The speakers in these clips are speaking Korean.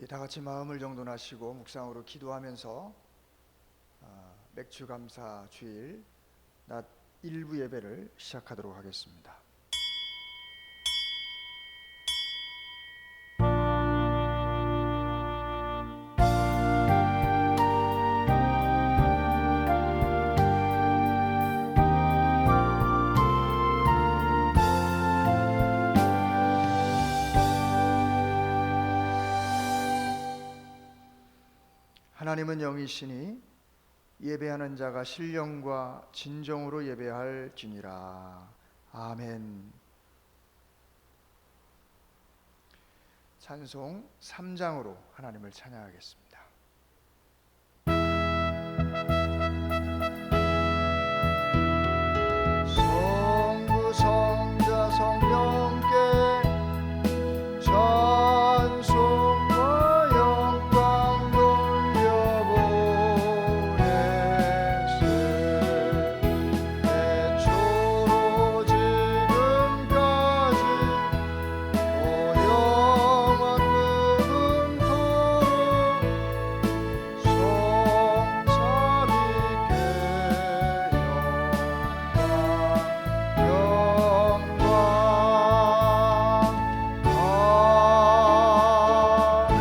다 같이 마음을 정돈하시고 묵상으로 기도하면서 맥주 감사 주일 낮 일부 예배를 시작하도록 하겠습니다. 하나님은 영이시니 예배하는 자가 신령과 진정으로 예배할지니라. 아멘. 찬송 3장으로 하나님을 찬양하겠습니다. 성부 성자 성령께 찬송과 영광 돌려보내세. 애초로 지금까지 영원 무궁토록 성삼위께 영광 아멘.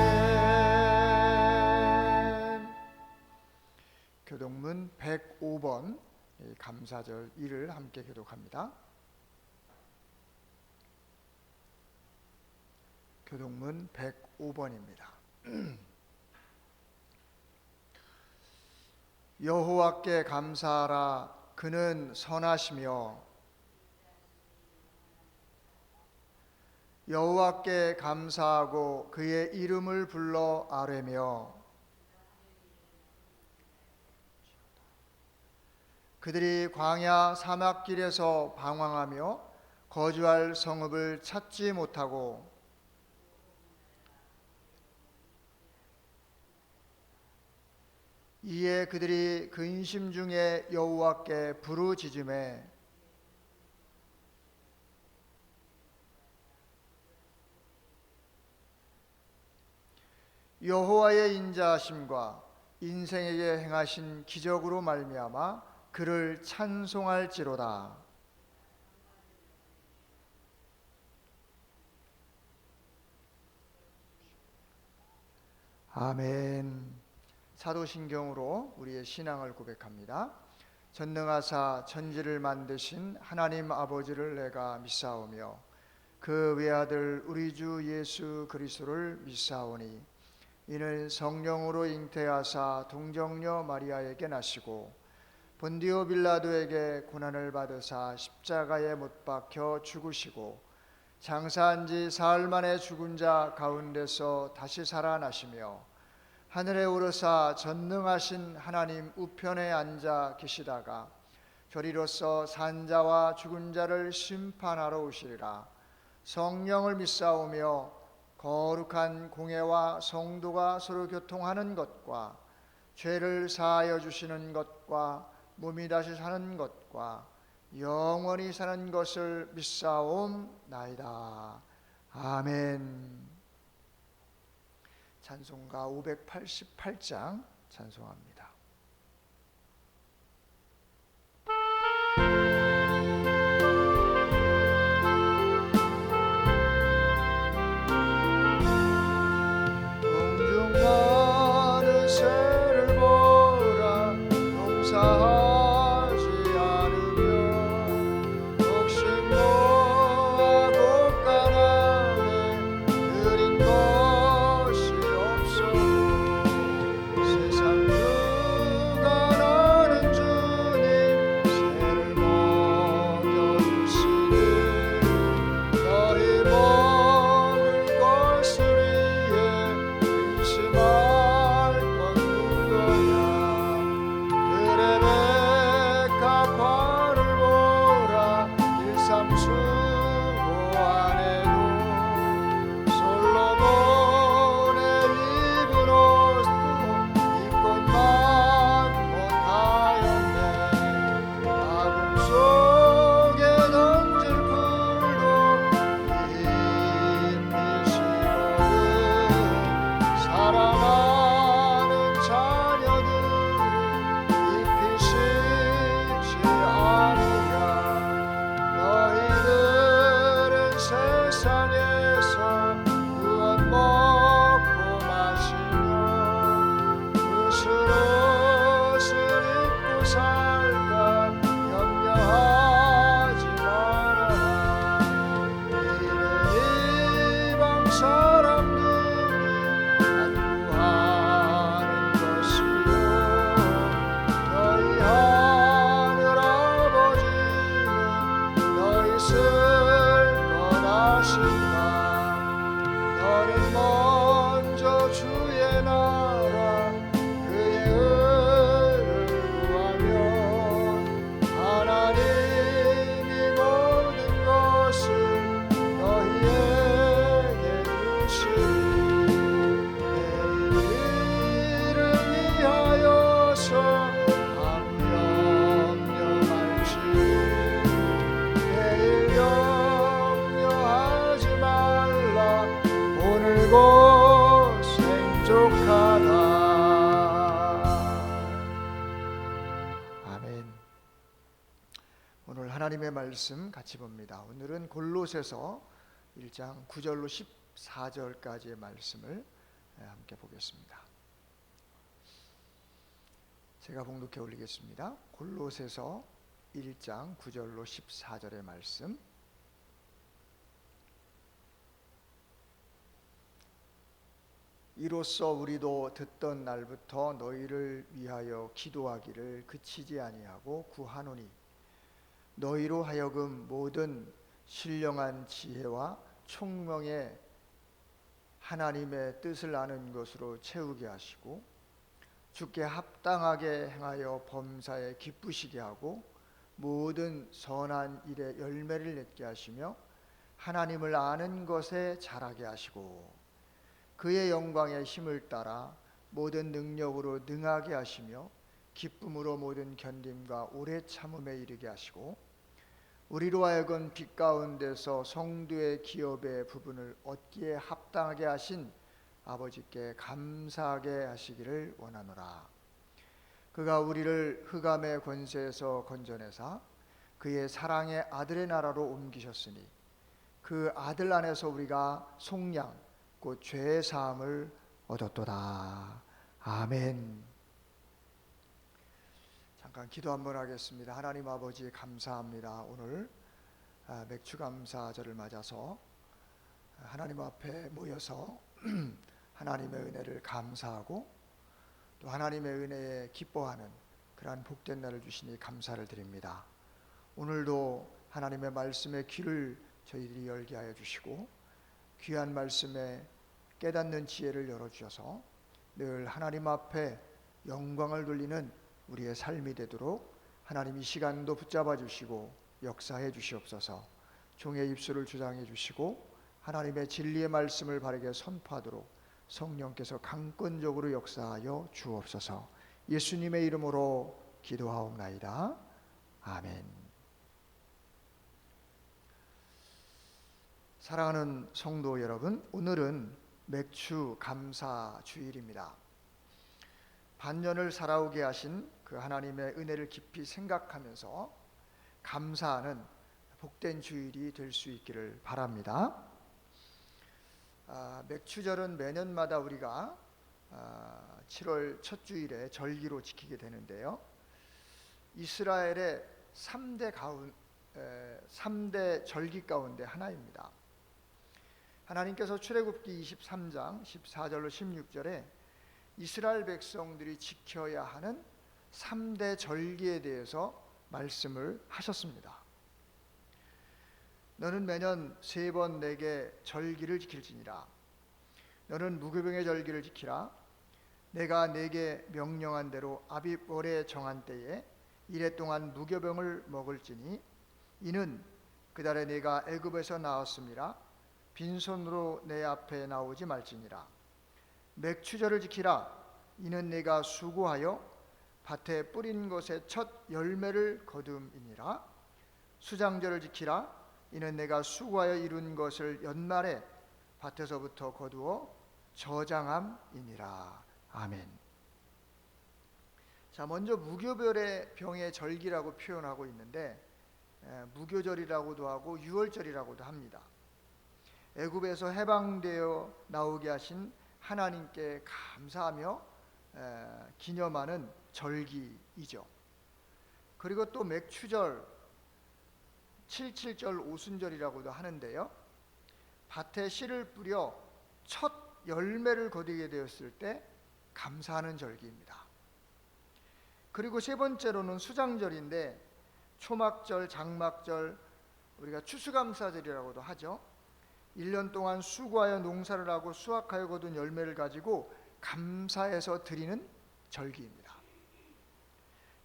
교독문 105번 감사절 1을 함께 교독합니다. 교독문 105번입니다. 여호와께 감사하라. 그는 선하시며 여호와께 감사하고 그의 이름을 불러 아뢰며 그들이 광야 사막길에서 방황하며 거주할 성읍을 찾지 못하고 이에 그들이 근심 중에 여호와께 부르짖음에 여호와의 인자하심과 인생에게 행하신 기적으로 말미암아 그를 찬송할지로다. 아멘. 사도신경으로 우리의 신앙을 고백합니다. 전능하사 천지를 만드신 하나님 아버지를 내가 믿사오며 그 외아들 우리 주 예수 그리스도를 믿사오니 이는 성령으로 잉태하사 동정녀 마리아에게 나시고 본디오 빌라도에게 고난을 받으사 십자가에 못 박혀 죽으시고 장사한 지 사흘 만에 죽은 자 가운데서 다시 살아나시며 하늘에 오르사 전능하신 하나님 우편에 앉아 계시다가 저리로서 산자와 죽은 자를 심판하러 오시리라. 성령을 믿사오며 거룩한 공회와 성도가 서로 교통하는 것과 죄를 사하여 주시는 것과 몸이 다시 사는 것과 영원히 사는 것을 믿사옵나이다. 아멘. 찬송가 588장 찬송합니다. 공중하는 새를 보라. 농사하지 않으며 독신모아 곳간암에 느린 것이 없어. 세상 것을 원하시나 너는 먼저 주의 나라 그의 의를 구하면 하나님이 모든 것을 너희에게 주시리 내 이름 위하여서 염려할지 내일 염려하지 말라 오늘 곧 생족하다. 아멘. 오늘 하나님의 말씀 같이 봅니다. 오늘은 골로새서 1장 9절로 14절까지의 말씀을 함께 보겠습니다. 제가 봉독해 올리겠습니다. 골로새서 1장 9절로 14절의 말씀. 이로써 우리도 듣던 날부터 너희를 위하여 기도하기를 그치지 아니하고 구하노니 너희로 하여금 모든 신령한 지혜와 총명의 하나님의 뜻을 아는 것으로 채우게 하시고 주께 합당하게 행하여 범사에 기쁘시게 하고 모든 선한 일에 열매를 맺게 하시며 하나님을 아는 것에 자라게 하시고 그의 영광의 힘을 따라 모든 능력으로 능하게 하시며 기쁨으로 모든 견딤과 오래 참음에 이르게 하시고 우리로 하여금 빛 가운데서 성도의 기업의 부분을 얻기에 합당하게 하신 아버지께 감사하게 하시기를 원하노라. 그가 우리를 흑암의 권세에서 건져내사 그의 사랑의 아들의 나라로 옮기셨으니 그 아들 안에서 우리가 속량 곧 죄의 사함을 얻었도다. 아멘. 잠깐 기도 한번 하겠습니다. 하나님 아버지 감사합니다. 오늘 맥주감사절을 맞아서 하나님 앞에 모여서 하나님의 은혜를 감사하고 또 하나님의 은혜에 기뻐하는 그러한 복된 날을 주시니 감사를 드립니다. 오늘도 하나님의 말씀에 귀를 저희들이 열게 하여 주시고 귀한 말씀에 깨닫는 지혜를 열어주셔서 늘 하나님 앞에 영광을 돌리는 우리의 삶이 되도록 하나님 이 시간도 붙잡아 주시고 역사해 주시옵소서. 종의 입술을 주장해 주시고 하나님의 진리의 말씀을 바르게 선포하도록 성령께서 강권적으로 역사하여 주옵소서. 예수님의 이름으로 기도하옵나이다. 아멘. 사랑하는 성도 여러분, 오늘은 맥주 감사 주일입니다. 반년을 살아오게 하신 그 하나님의 은혜를 깊이 생각하면서 감사하는 복된 주일이 될 수 있기를 바랍니다. 맥주절은 매년마다 우리가 7월 첫 주일에 절기로 지키게 되는데요. 이스라엘의 3대 절기 가운데 하나입니다. 하나님께서 출애굽기 23장 14절로 16절에 이스라엘 백성들이 지켜야 하는 3대 절기에 대해서 말씀을 하셨습니다. 너는 매년 3번 내게 절기를 지킬지니라. 너는 무교병의 절기를 지키라. 내가 내게 명령한 대로 아빕 월에 정한 때에 이래 동안 무교병을 먹을지니 이는 그달에 내가 애굽에서 나왔음이라. 빈손으로 내 앞에 나오지 말지니라. 맥추절을 지키라. 이는 내가 수고하여 밭에 뿌린 것의 첫 열매를 거둠이니라. 수장절을 지키라. 이는 내가 수고하여 이룬 것을 연말에 밭에서부터 거두어 저장함이니라. 아멘. 자, 먼저 무교별의 병의 절기라고 표현하고 있는데 무교절이라고도 하고 유월절이라고도 합니다. 애굽에서 해방되어 나오게 하신 하나님께 감사하며 기념하는 절기이죠. 그리고 또 맥추절, 77절 오순절이라고도 하는데요. 밭에 씨를 뿌려 첫 열매를 거두게 되었을 때 감사하는 절기입니다. 그리고 세 번째로는 수장절인데 초막절, 장막절, 우리가 추수감사절이라고도 하죠. 1년 동안 수고하여 농사를 하고 수확하여 거둔 열매를 가지고 감사해서 드리는 절기입니다.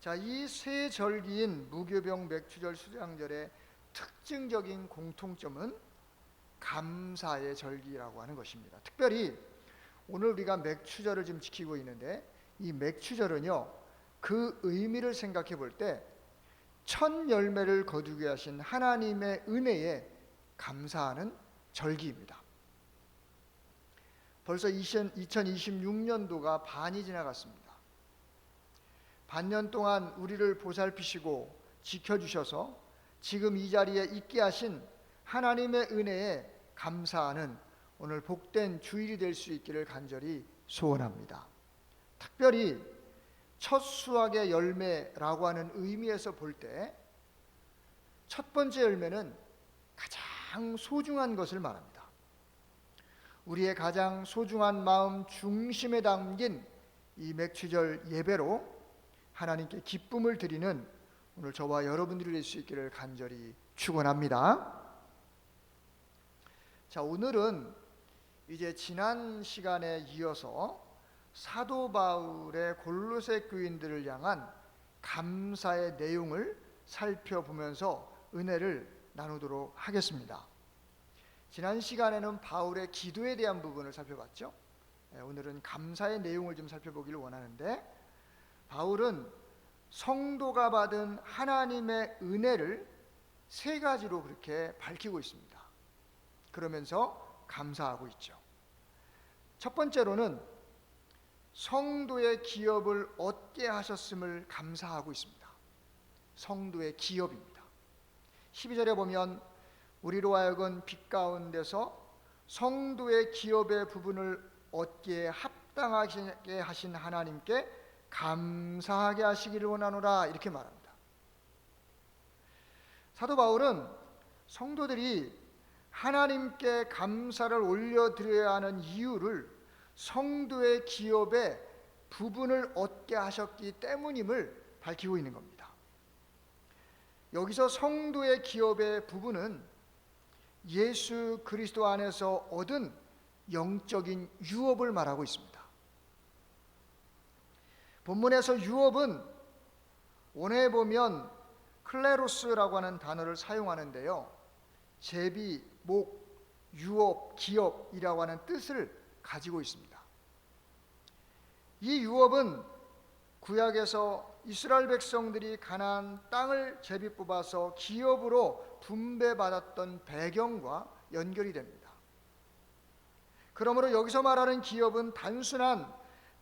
자, 이 세 절기인 무교병, 맥추절, 수장절의 특징적인 공통점은 감사의 절기라고 하는 것입니다. 특별히 오늘 우리가 맥추절을 지금 지키고 있는데, 이 맥추절은요, 그 의미를 생각해 볼 때 첫 열매를 거두게 하신 하나님의 은혜에 감사하는 절기입니다. 벌써 2026년도가 반이 지나갔습니다. 반년 동안 우리를 보살피시고 지켜주셔서 지금 이 자리에 있게 하신 하나님의 은혜에 감사하는 오늘 복된 주일이 될 수 있기를 간절히 소원합니다. 특별히 첫 수확의 열매라고 하는 의미에서 볼 때 첫 번째 열매는 가장 소중한 것을 말합니다. 우리의 가장 소중한 마음 중심에 담긴 이 맥추절 예배로 하나님께 기쁨을 드리는 오늘 저와 여러분들이 될 수 있기를 간절히 축원합니다. 자, 오늘은 이제 지난 시간에 이어서 사도 바울의 골로새 교인들을 향한 감사의 내용을 살펴보면서 은혜를 나누도록 하겠습니다. 지난 시간에는 바울의 기도에 대한 부분을 살펴봤죠. 오늘은 감사의 내용을 좀 살펴보기를 원하는데, 바울은 성도가 받은 하나님의 은혜를 세 가지로 그렇게 밝히고 있습니다. 그러면서 감사하고 있죠. 첫 번째로는 성도의 기업을 얻게 하셨음을 감사하고 있습니다. 성도의 기업입니다. 12절에 보면 우리로 하여금 빛 가운데서 성도의 기업의 부분을 얻기에 합당하게 하신 하나님께 감사하게 하시기를 원하노라, 이렇게 말합니다. 사도 바울은 성도들이 하나님께 감사를 올려드려야 하는 이유를 성도의 기업의 부분을 얻게 하셨기 때문임을 밝히고 있는 겁니다. 여기서 성도의 기업의 부분은 예수 그리스도 안에서 얻은 영적인 유업을 말하고 있습니다. 본문에서 유업은 원어에 보면 클레로스라고 하는 단어를 사용하는데요, 제비, 목, 유업, 기업이라고 하는 뜻을 가지고 있습니다. 이 유업은 구약에서 이스라엘 백성들이 가나안 땅을 제비 뽑아서 기업으로 분배받았던 배경과 연결이 됩니다. 그러므로 여기서 말하는 기업은 단순한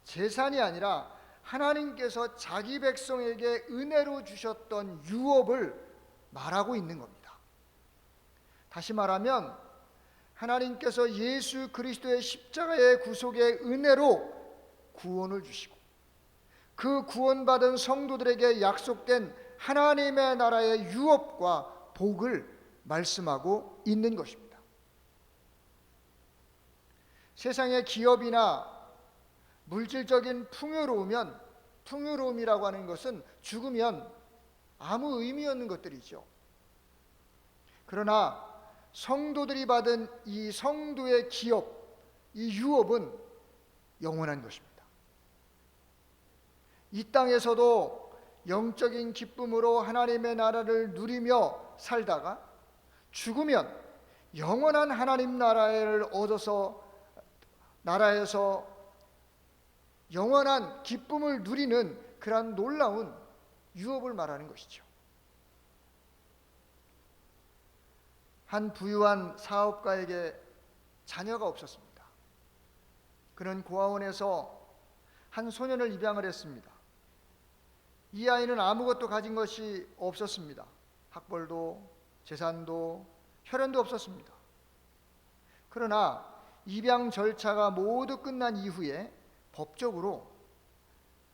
재산이 아니라 하나님께서 자기 백성에게 은혜로 주셨던 유업을 말하고 있는 겁니다. 다시 말하면 하나님께서 예수 그리스도의 십자가의 구속의 은혜로 구원을 주시고 그 구원받은 성도들에게 약속된 하나님의 나라의 유업과 복을 말씀하고 있는 것입니다. 세상의 기업이나 물질적인 풍요로움이라고 하는 것은 죽으면 아무 의미 없는 것들이죠. 그러나 성도들이 받은 이 성도의 기업, 이 유업은 영원한 것입니다. 이 땅에서도 영적인 기쁨으로 하나님의 나라를 누리며 살다가 죽으면 영원한 하나님 나라를 얻어서 나라에서 영원한 기쁨을 누리는 그러한 놀라운 유업을 말하는 것이죠. 한 부유한 사업가에게 자녀가 없었습니다. 그는 고아원에서 한 소년을 입양을 했습니다. 이 아이는 아무것도 가진 것이 없었습니다. 학벌도 재산도 혈연도 없었습니다. 그러나 입양 절차가 모두 끝난 이후에 법적으로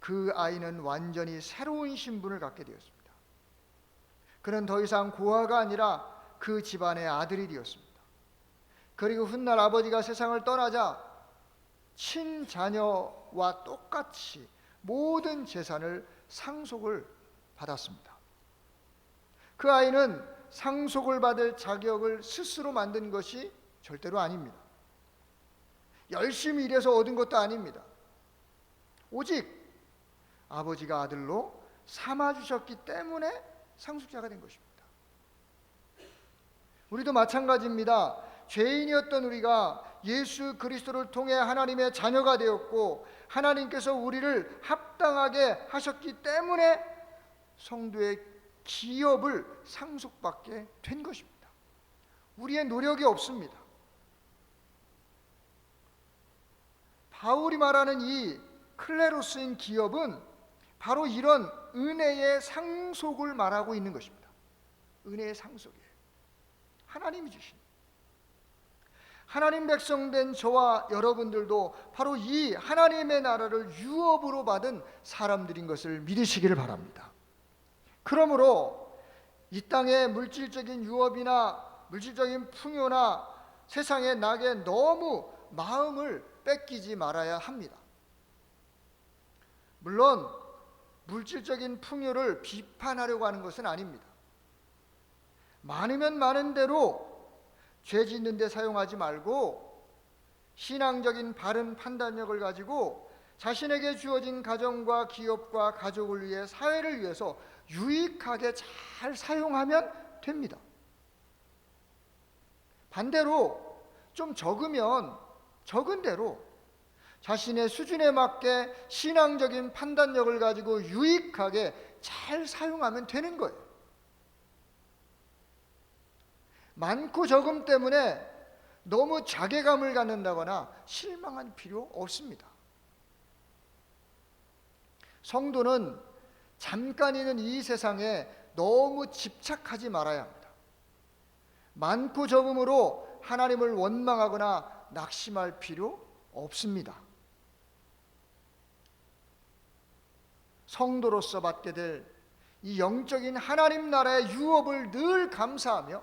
그 아이는 완전히 새로운 신분을 갖게 되었습니다. 그는 더 이상 고아가 아니라 그 집안의 아들이 되었습니다. 그리고 훗날 아버지가 세상을 떠나자 친자녀와 똑같이 모든 재산을 상속을 받았습니다. 그 아이는 상속을 받을 자격을 스스로 만든 것이 절대로 아닙니다. 열심히 일해서 얻은 것도 아닙니다. 오직 아버지가 아들로 삼아주셨기 때문에 상속자가 된 것입니다. 우리도 마찬가지입니다. 죄인이었던 우리가 예수 그리스도를 통해 하나님의 자녀가 되었고, 하나님께서 우리를 합당하게 하셨기 때문에 성도의 기업을 상속받게 된 것입니다. 우리의 노력이 없습니다. 바울이 말하는 이 클레로스인 기업은 바로 이런 은혜의 상속을 말하고 있는 것입니다. 은혜의 상속이에요. 하나님이 주신, 하나님 백성 된 저와 여러분들도 바로 이 하나님의 나라를 유업으로 받은 사람들인 것을 믿으시기를 바랍니다. 그러므로 이 땅의 물질적인 유업이나 물질적인 풍요나 세상의 낙에 너무 마음을 뺏기지 말아야 합니다. 물론 물질적인 풍요를 비판하려고 하는 것은 아닙니다. 많으면 많은 대로 죄 짓는 데 사용하지 말고 신앙적인 바른 판단력을 가지고 자신에게 주어진 가정과 기업과 가족을 위해, 사회를 위해서 유익하게 잘 사용하면 됩니다. 반대로 좀 적으면 적은 대로 자신의 수준에 맞게 신앙적인 판단력을 가지고 유익하게 잘 사용하면 되는 거예요. 많고 적음 때문에 너무 자괴감을 갖는다거나 실망할 필요 없습니다. 성도는 잠깐 있는 이 세상에 너무 집착하지 말아야 합니다. 많고 적음으로 하나님을 원망하거나 낙심할 필요 없습니다. 성도로서 받게 될 이 영적인 하나님 나라의 유업을 늘 감사하며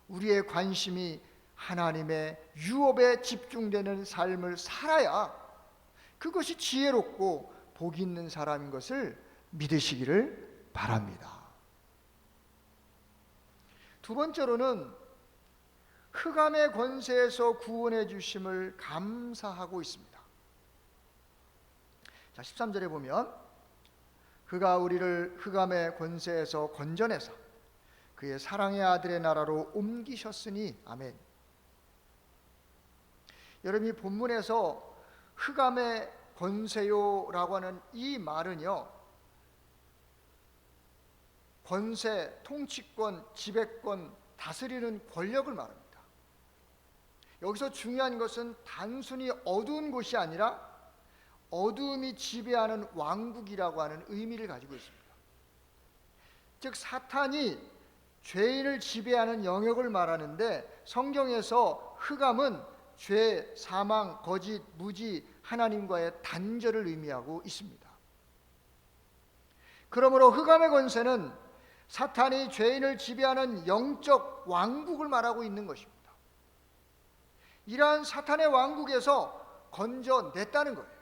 우리의 관심이 하나님의 유업에 집중되는 삶을 살아야 그것이 지혜롭고 복 있는 사람인 것을 믿으시기를 바랍니다. 두 번째로는 흑암의 권세에서 구원해 주심을 감사하고 있습니다. 자, 13절에 보면 그가 우리를 흑암의 권세에서 건져내사 그의 사랑의 아들의 나라로 옮기셨으니 아멘. 여러분, 이 본문에서 흑암의 권세요라고 하는 이 말은요, 권세, 통치권, 지배권, 다스리는 권력을 말합니다. 여기서 중요한 것은 단순히 어두운 곳이 아니라 어두움이 지배하는 왕국이라고 하는 의미를 가지고 있습니다. 즉 사탄이 죄인을 지배하는 영역을 말하는데, 성경에서 흑암은 죄, 사망, 거짓, 무지, 하나님과의 단절을 의미하고 있습니다. 그러므로 흑암의 권세는 사탄이 죄인을 지배하는 영적 왕국을 말하고 있는 것입니다. 이러한 사탄의 왕국에서 건져냈다는 거예요.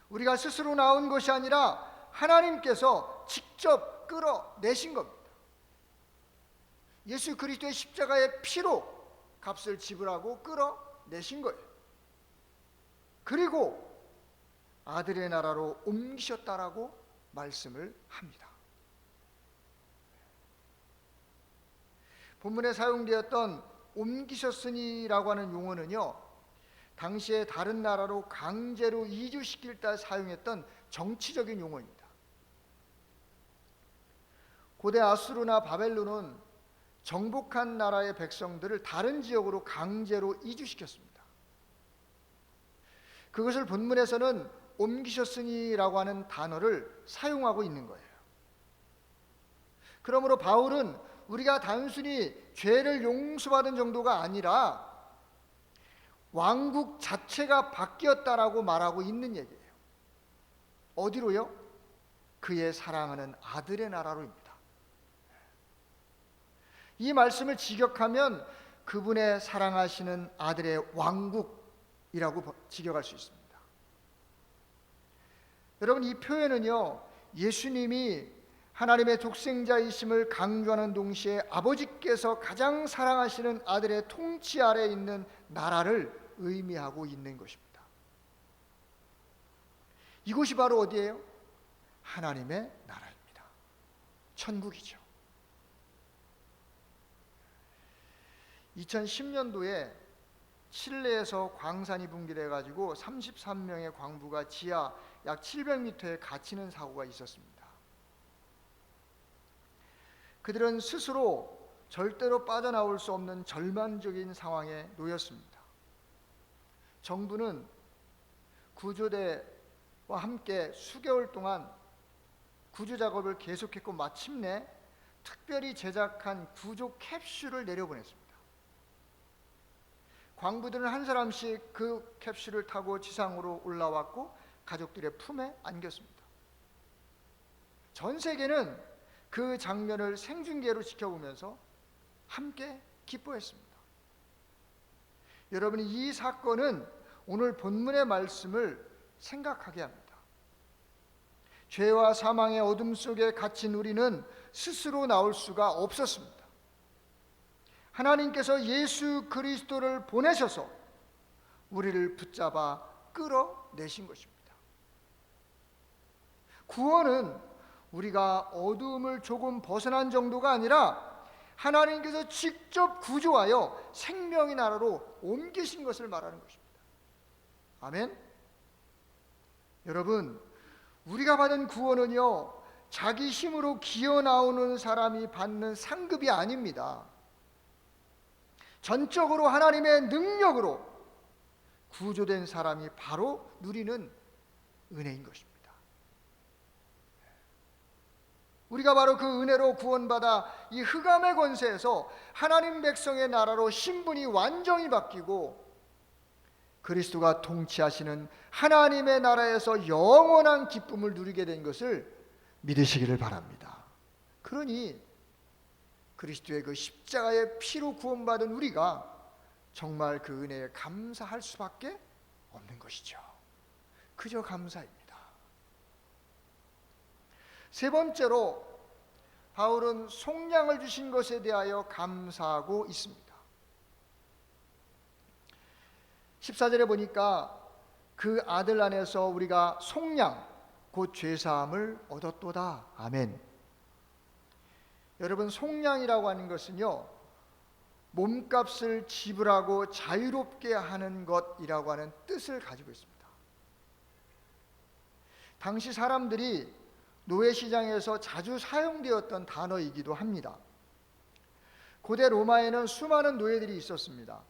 우리가 스스로 나온 것이 아니라 하나님께서 직접 끌어내신 겁니다. 예수 그리스도의 십자가의 피로 값을 지불하고 끌어내신 거예요. 그리고 아들의 나라로 옮기셨다라고 말씀을 합니다. 본문에 사용되었던 옮기셨으니라고 하는 용어는요, 당시에 다른 나라로 강제로 이주시킬 때 사용했던 정치적인 용어입니다. 고대 아수르나 바벨론은 정복한 나라의 백성들을 다른 지역으로 강제로 이주시켰습니다. 그것을 본문에서는 옮기셨으니라고 하는 단어를 사용하고 있는 거예요. 그러므로 바울은 우리가 단순히 죄를 용서받은 정도가 아니라 왕국 자체가 바뀌었다라고 말하고 있는 얘기예요. 어디로요? 그의 사랑하는 아들의 나라로입니다. 이 말씀을 직역하면 그분의 사랑하시는 아들의 왕국이라고 직역할 수 있습니다. 여러분, 이 표현은요, 예수님이 하나님의 독생자이심을 강조하는 동시에 아버지께서 가장 사랑하시는 아들의 통치 아래에 있는 나라를 의미하고 있는 것입니다. 이곳이 바로 어디예요? 하나님의 나라입니다. 천국이죠. 2010년도에 칠레에서 광산이 붕괴돼 가지고 33명의 광부가 지하 약 700m에 갇히는 사고가 있었습니다. 그들은 스스로 절대로 빠져나올 수 없는 절망적인 상황에 놓였습니다. 정부는 구조대와 함께 수개월 동안 구조 작업을 계속했고 마침내 특별히 제작한 구조 캡슐을 내려보냈습니다. 광부들은 한 사람씩 그 캡슐을 타고 지상으로 올라왔고 가족들의 품에 안겼습니다. 전 세계는 그 장면을 생중계로 지켜보면서 함께 기뻐했습니다. 여러분, 이 사건은 오늘 본문의 말씀을 생각하게 합니다. 죄와 사망의 어둠 속에 갇힌 우리는 스스로 나올 수가 없었습니다. 하나님께서 예수 그리스도를 보내셔서 우리를 붙잡아 끌어내신 것입니다. 구원은 우리가 어두움을 조금 벗어난 정도가 아니라 하나님께서 직접 구조하여 생명의 나라로 옮기신 것을 말하는 것입니다. 아멘. 여러분, 우리가 받은 구원은요, 자기 힘으로 기어 나오는 사람이 받는 상급이 아닙니다. 전적으로 하나님의 능력으로 구조된 사람이 바로 누리는 은혜인 것입니다. 우리가 바로 그 은혜로 구원받아 이 흑암의 권세에서 하나님 백성의 나라로 신분이 완전히 바뀌고 그리스도가 통치하시는 하나님의 나라에서 영원한 기쁨을 누리게 된 것을 믿으시기를 바랍니다. 그러니 그리스도의 그 십자가의 피로 구원받은 우리가 정말 그 은혜에 감사할 수밖에 없는 것이죠. 그저 감사입니다. 세 번째로 바울은 속량을 주신 것에 대하여 감사하고 있습니다. 14절에 보니까 그 아들 안에서 우리가 속량 곧 죄사함을 얻었도다. 아멘. 여러분, 속량이라고 하는 것은요, 몸값을 지불하고 자유롭게 하는 것이라고 하는 뜻을 가지고 있습니다. 당시 사람들이 노예시장에서 자주 사용되었던 단어이기도 합니다. 고대 로마에는 수많은 노예들이 있었습니다.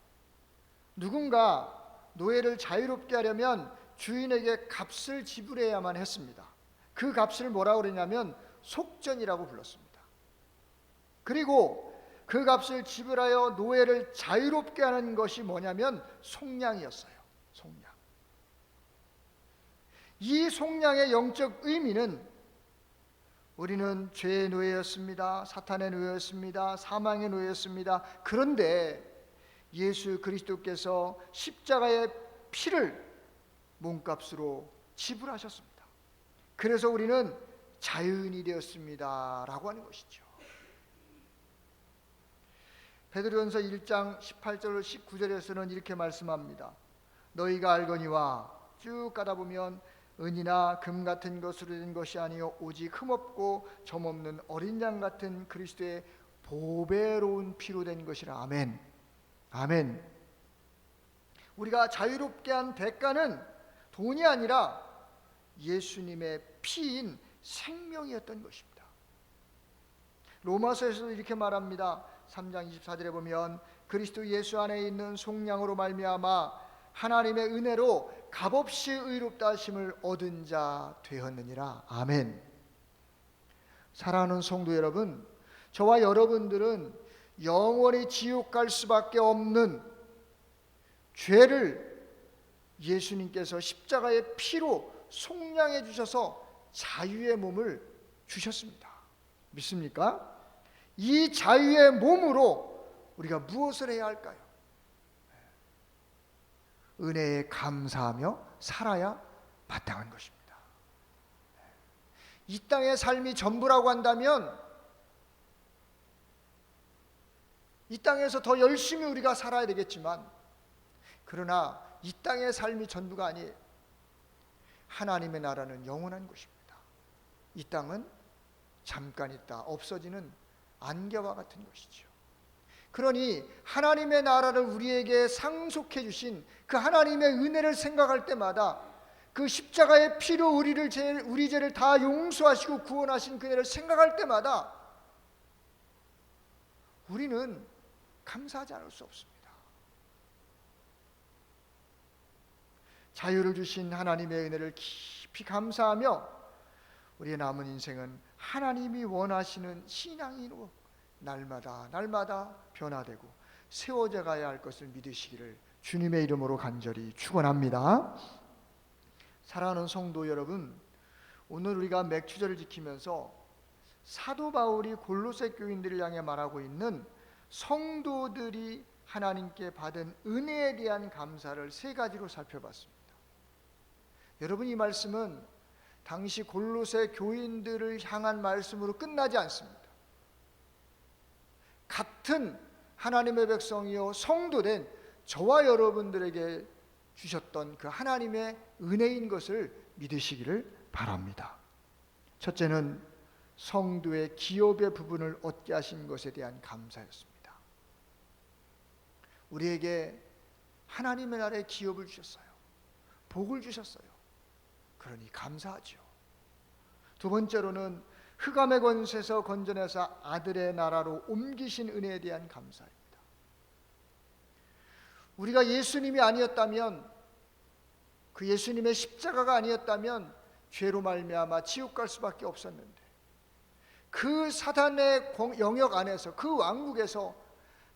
누군가 노예를 자유롭게 하려면 주인에게 값을 지불해야만 했습니다. 그 값을 뭐라고 그러냐면 속전이라고 불렀습니다. 그리고 그 값을 지불하여 노예를 자유롭게 하는 것이 뭐냐면 속량이었어요. 속량. 이 속량의 영적 의미는 우리는 죄의 노예였습니다. 사탄의 노예였습니다. 사망의 노예였습니다. 그런데 예수 그리스도께서 십자가의 피를 몸값으로 지불하셨습니다. 그래서 우리는 자유인이 되었습니다 라고 하는 것이죠. 베드로전서 1장 18절 19절에서는 이렇게 말씀합니다. 너희가 알거니와 쭉 가다 보면 은이나 금 같은 것으로 된 것이 아니요 오직 흠없고 점없는 어린 양 같은 그리스도의 보배로운 피로 된 것이라. 아멘. 아멘. 우리가 자유롭게 한 대가는 돈이 아니라 예수님의 피인 생명이었던 것입니다. 로마서에서도 이렇게 말합니다. 3장 24절에 보면 그리스도 예수 안에 있는 속량으로 말미암아 하나님의 은혜로 값없이 의롭다 하심을 얻은 자 되었느니라. 아멘. 사랑하는 성도 여러분, 저와 여러분들은 영원히 지옥 갈 수밖에 없는 죄를 예수님께서 십자가의 피로 속량해 주셔서 자유의 몸을 주셨습니다. 믿습니까? 이 자유의 몸으로 우리가 무엇을 해야 할까요? 은혜에 감사하며 살아야 마땅한 것입니다. 이 땅의 삶이 전부라고 한다면 이 땅에서 더 열심히 우리가 살아야 되겠지만, 그러나 이 땅의 삶이 전부가 아니에요. 하나님의 나라는 영원한 것입니다. 이 땅은 잠깐 있다 없어지는 안개와 같은 것이죠. 그러니 하나님의 나라를 우리에게 상속해 주신 그 하나님의 은혜를 생각할 때마다, 그 십자가의 피로 우리 죄를 다 용서하시고 구원하신 그 은혜를 생각할 때마다 우리는 감사하지 않을 수 없습니다. 자유를 주신 하나님의 은혜를 깊이 감사하며 우리의 남은 인생은 하나님이 원하시는 신앙인으로 날마다 변화되고 세워져 가야 할 것을 믿으시기를 주님의 이름으로 간절히 축원합니다. 사랑하는 성도 여러분, 오늘 우리가 맥주절을 지키면서 사도 바울이 골로새 교인들을 향해 말하고 있는 성도들이 하나님께 받은 은혜에 대한 감사를 세 가지로 살펴봤습니다. 여러분, 이 말씀은 당시 골로새 교인들을 향한 말씀으로 끝나지 않습니다. 같은 하나님의 백성이요 성도된 저와 여러분들에게 주셨던 그 하나님의 은혜인 것을 믿으시기를 바랍니다. 첫째는 성도의 기업의 부분을 얻게 하신 것에 대한 감사였습니다. 우리에게 하나님의 나라의 기업을 주셨어요. 복을 주셨어요. 그러니 감사하죠. 두 번째로는 흑암의 권세에서 건져내서 아들의 나라로 옮기신 은혜에 대한 감사입니다. 우리가 예수님이 아니었다면, 그 예수님의 십자가가 아니었다면 죄로 말미암아 지옥 갈 수밖에 없었는데, 그 사단의 영역 안에서, 그 왕국에서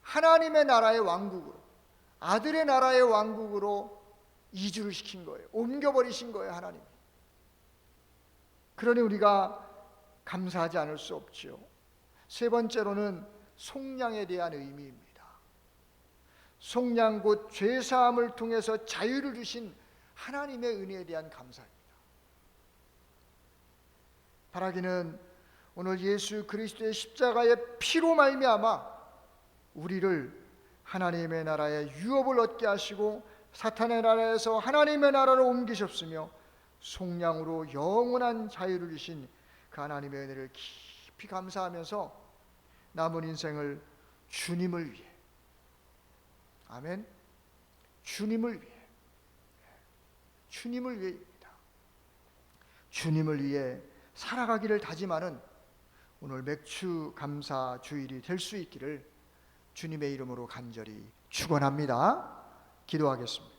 하나님의 나라의 왕국으로, 아들의 나라의 왕국으로 이주를 시킨 거예요. 옮겨버리신 거예요, 하나님이. 그러니 우리가 감사하지 않을 수 없죠. 세 번째로는 속량에 대한 의미입니다. 속량 곧 죄사함을 통해서 자유를 주신 하나님의 은혜에 대한 감사입니다. 바라기는 오늘 예수 그리스도의 십자가의 피로 말미암아 우리를 하나님의 나라의 유업을 얻게 하시고 사탄의 나라에서 하나님의 나라로 옮기셨으며 속량으로 영원한 자유를 주신 그 하나님의 은혜를 깊이 감사하면서 남은 인생을 주님을 위해, 아멘, 주님을 위해입니다. 주님을 위해 살아가기를 다짐하는 오늘 맥주 감사 주일이 될 수 있기를 주님의 이름으로 간절히 축원합니다. 기도하겠습니다.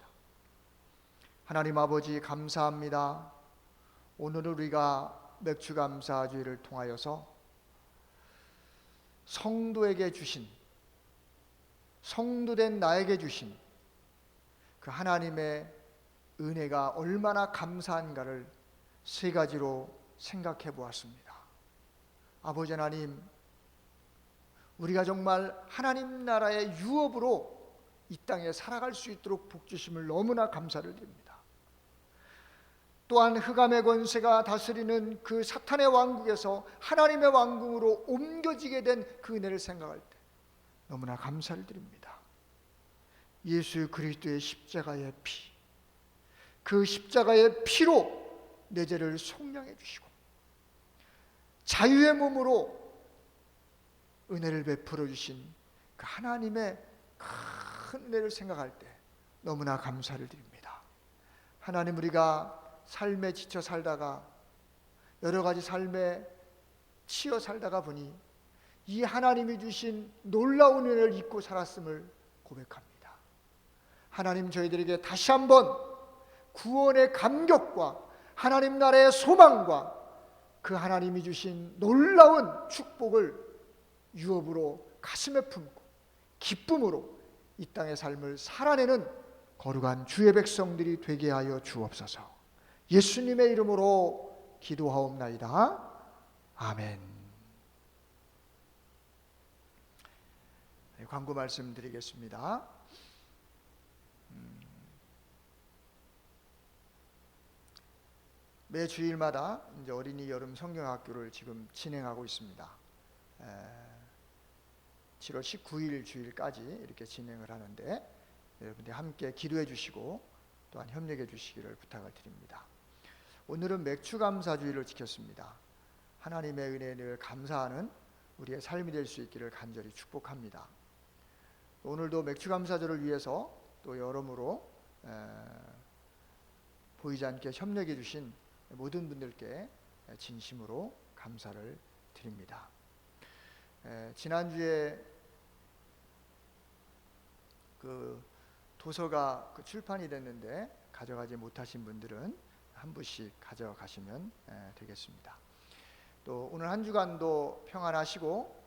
하나님 아버지, 감사합니다. 오늘 우리가 맥주 감사 주일을 통하여서 성도에게 주신, 성도된 나에게 주신 그 하나님의 은혜가 얼마나 감사한가를 세 가지로 생각해 보았습니다. 아버지 하나님, 우리가 정말 하나님 나라의 유업으로 이 땅에 살아갈 수 있도록 복 주심을 너무나 감사를 드립니다. 또한 흑암의 권세가 다스리는 그 사탄의 왕국에서 하나님의 왕국으로 옮겨지게 된 그 은혜를 생각할 때 너무나 감사를 드립니다. 예수 그리스도의 십자가의 피, 그 십자가의 피로 내 죄를 속량해 주시고 자유의 몸으로 은혜를 베풀어 주신 그 하나님의 큰 은혜를 생각할 때 너무나 감사를 드립니다. 하나님, 우리가 삶에 지쳐 살다가 여러 가지 삶에 치여 살다가 보니 이 하나님이 주신 놀라운 은혜를 잊고 살았음을 고백합니다. 하나님, 저희들에게 다시 한번 구원의 감격과 하나님 나라의 소망과 그 하나님이 주신 놀라운 축복을 유업으로 가슴에 품고 기쁨으로 이 땅의 삶을 살아내는 거룩한 주의 백성들이 되게 하여 주옵소서. 예수님의 이름으로 기도하옵나이다. 아멘. 광고 말씀드리겠습니다. 매 주일마다 이제 어린이 여름 성경학교를 지금 진행하고 있습니다. 7월 19일 주일까지 이렇게 진행을 하는데 여러분들 함께 기도해 주시고 또한 협력해 주시기를 부탁을 드립니다. 오늘은 맥추감사주의를 지켰습니다. 하나님의 은혜에 늘 감사하는 우리의 삶이 될 수 있기를 간절히 축복합니다. 오늘도 맥추감사절을 위해서 또 여러모로 보이지 않게 협력해 주신 모든 분들께 진심으로 감사를 드립니다. 지난주에 그 도서가 출판이 됐는데 가져가지 못하신 분들은 한 부씩 가져가시면 되겠습니다. 또 오늘 한 주간도 평안하시고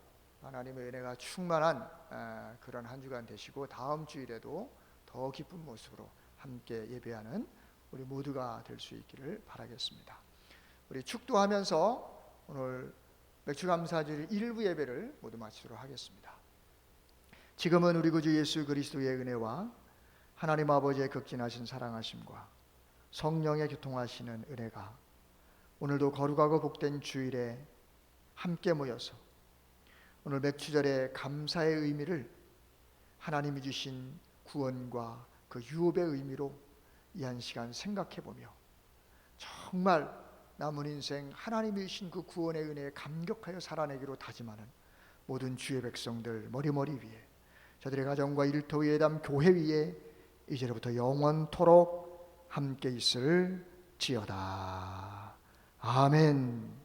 하나님의 은혜가 충만한 그런 한 주간 되시고 다음 주일에도 더 기쁜 모습으로 함께 예배하는 우리 모두가 될 수 있기를 바라겠습니다. 우리 축도하면서 오늘 맥주감사주일 1부 예배를 모두 마치도록 하겠습니다. 지금은 우리 구주 예수 그리스도의 은혜와 하나님 아버지의 극진하신 사랑하심과 성령의 교통하시는 은혜가 오늘도 거룩하고 복된 주일에 함께 모여서 오늘 맥주절의 감사의 의미를 하나님이 주신 구원과 그 유업의 의미로 이 한 시간 생각해보며 정말 남은 인생 하나님이 주신 그 구원의 은혜에 감격하여 살아내기로 다짐하는 모든 주의 백성들 머리머리 위에 저들의 가정과 일터 예담 교회 위에 이제로부터 영원토록 함께 있을 지어다. 아멘.